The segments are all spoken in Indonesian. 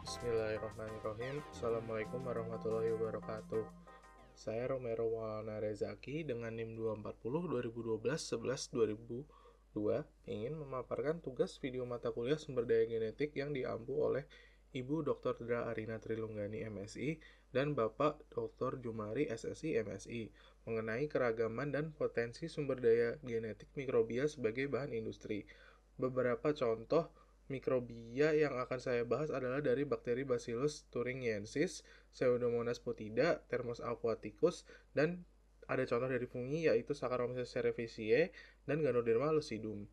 Bismillahirrahmanirrahim. Assalamualaikum warahmatullahi wabarakatuh. Saya Romero Maulana Rezaki dengan NIM 240 2012 11 2002 ingin memaparkan tugas video mata kuliah sumber daya genetik yang diampu oleh Ibu Dr. Dra Arina Trilunggani MSI dan Bapak Dr. Jumari SSI MSI mengenai keragaman dan potensi sumber daya genetik mikrobia sebagai bahan industri. Beberapa contoh mikrobia yang akan saya bahas adalah dari bakteri Bacillus thuringiensis, Pseudomonas putida, Thermus aquaticus, dan ada contoh dari fungi yaitu Saccharomyces cerevisiae dan Ganoderma lucidum.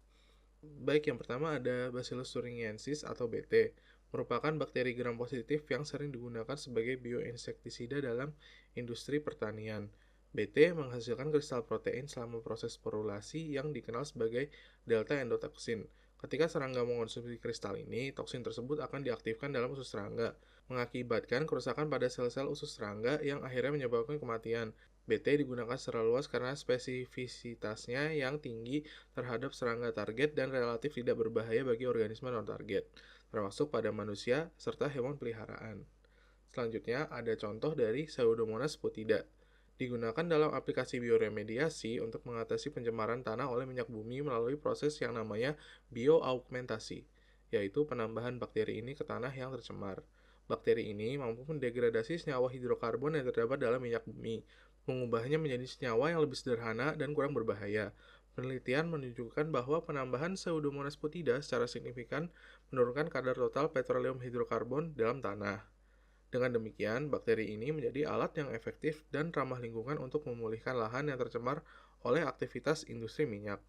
Baik, yang pertama ada Bacillus thuringiensis atau BT, merupakan bakteri gram positif yang sering digunakan sebagai bioinsektisida dalam industri pertanian. BT menghasilkan kristal protein selama proses sporulasi yang dikenal sebagai delta endotoxin. Ketika serangga mengonsumsi kristal ini, toksin tersebut akan diaktifkan dalam usus serangga, mengakibatkan kerusakan pada sel-sel usus serangga yang akhirnya menyebabkan kematian. BT digunakan secara luas karena spesifisitasnya yang tinggi terhadap serangga target dan relatif tidak berbahaya bagi organisme non-target, termasuk pada manusia serta hewan peliharaan. Selanjutnya, ada contoh dari Pseudomonas putida. Digunakan dalam aplikasi bioremediasi untuk mengatasi pencemaran tanah oleh minyak bumi melalui proses yang namanya bioaugmentasi, yaitu penambahan bakteri ini ke tanah yang tercemar. Bakteri ini mampu mendegradasi senyawa hidrokarbon yang terdapat dalam minyak bumi, mengubahnya menjadi senyawa yang lebih sederhana dan kurang berbahaya. Penelitian menunjukkan bahwa penambahan Pseudomonas putida secara signifikan menurunkan kadar total petroleum hidrokarbon dalam tanah. Dengan demikian, bakteri ini menjadi alat yang efektif dan ramah lingkungan untuk memulihkan lahan yang tercemar oleh aktivitas industri minyak.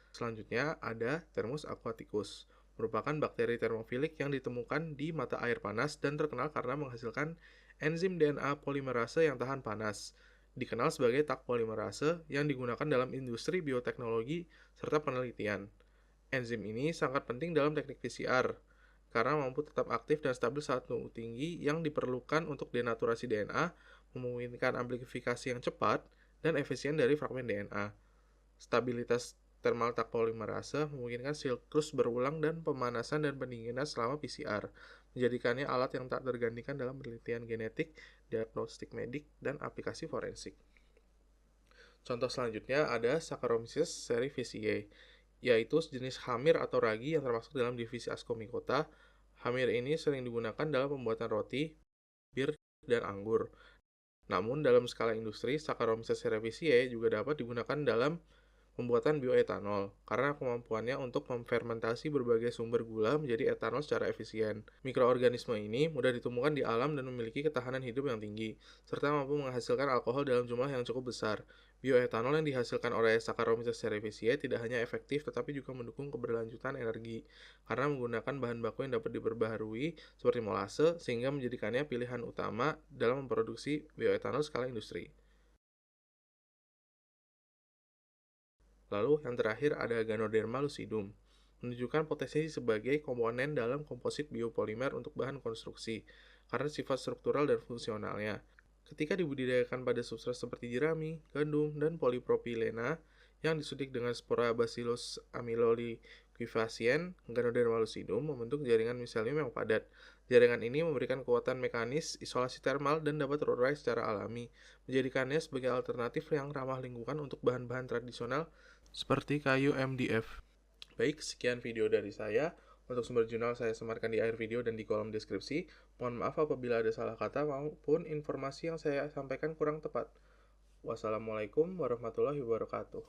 Selanjutnya ada Thermus aquaticus, merupakan bakteri termofilik yang ditemukan di mata air panas dan terkenal karena menghasilkan enzim DNA polimerase yang tahan panas. Dikenal sebagai Tak polimerase yang digunakan dalam industri bioteknologi serta penelitian. Enzim ini sangat penting dalam teknik PCR, karena mampu tetap aktif dan stabil saat suhu tinggi yang diperlukan untuk denaturasi DNA, memungkinkan amplifikasi yang cepat dan efisien dari fragmen DNA. Stabilitas thermal Tak polimerase memungkinkan siklus berulang dan pemanasan dan pendinginan selama PCR, menjadikannya alat yang tak tergantikan dalam penelitian genetik, diagnostik medik, dan aplikasi forensik. Contoh selanjutnya ada Saccharomyces cerevisiae, yaitu jenis hamir atau ragi yang termasuk dalam divisi Ascomycota. Hamir ini sering digunakan dalam pembuatan roti, bir, dan anggur. Namun, dalam skala industri, Saccharomyces cerevisiae juga dapat digunakan dalam pembuatan bioetanol, karena kemampuannya untuk memfermentasi berbagai sumber gula menjadi etanol secara efisien. Mikroorganisme ini mudah ditemukan di alam dan memiliki ketahanan hidup yang tinggi, serta mampu menghasilkan alkohol dalam jumlah yang cukup besar. Bioetanol yang dihasilkan oleh Saccharomyces cerevisiae tidak hanya efektif tetapi juga mendukung keberlanjutan energi, karena menggunakan bahan baku yang dapat diperbaharui seperti molase, sehingga menjadikannya pilihan utama dalam memproduksi bioetanol skala industri. Lalu yang terakhir ada Ganoderma lucidum, menunjukkan potensi sebagai komponen dalam komposit biopolimer untuk bahan konstruksi, karena sifat struktural dan fungsionalnya. Ketika dibudidayakan pada substrat seperti jerami, gandum, dan polipropilena yang disuntik dengan spora Bacillus amyloliquefacien, Ganoderma lucidum membentuk jaringan miselium yang padat. Jaringan ini memberikan kekuatan mekanis, isolasi termal, dan dapat terurai secara alami, menjadikannya sebagai alternatif yang ramah lingkungan untuk bahan-bahan tradisional seperti kayu MDF. Baik, sekian video dari saya. Untuk sumber jurnal saya sematkan di akhir video dan di kolom deskripsi. Mohon maaf apabila ada salah kata maupun informasi yang saya sampaikan kurang tepat. Wassalamualaikum warahmatullahi wabarakatuh.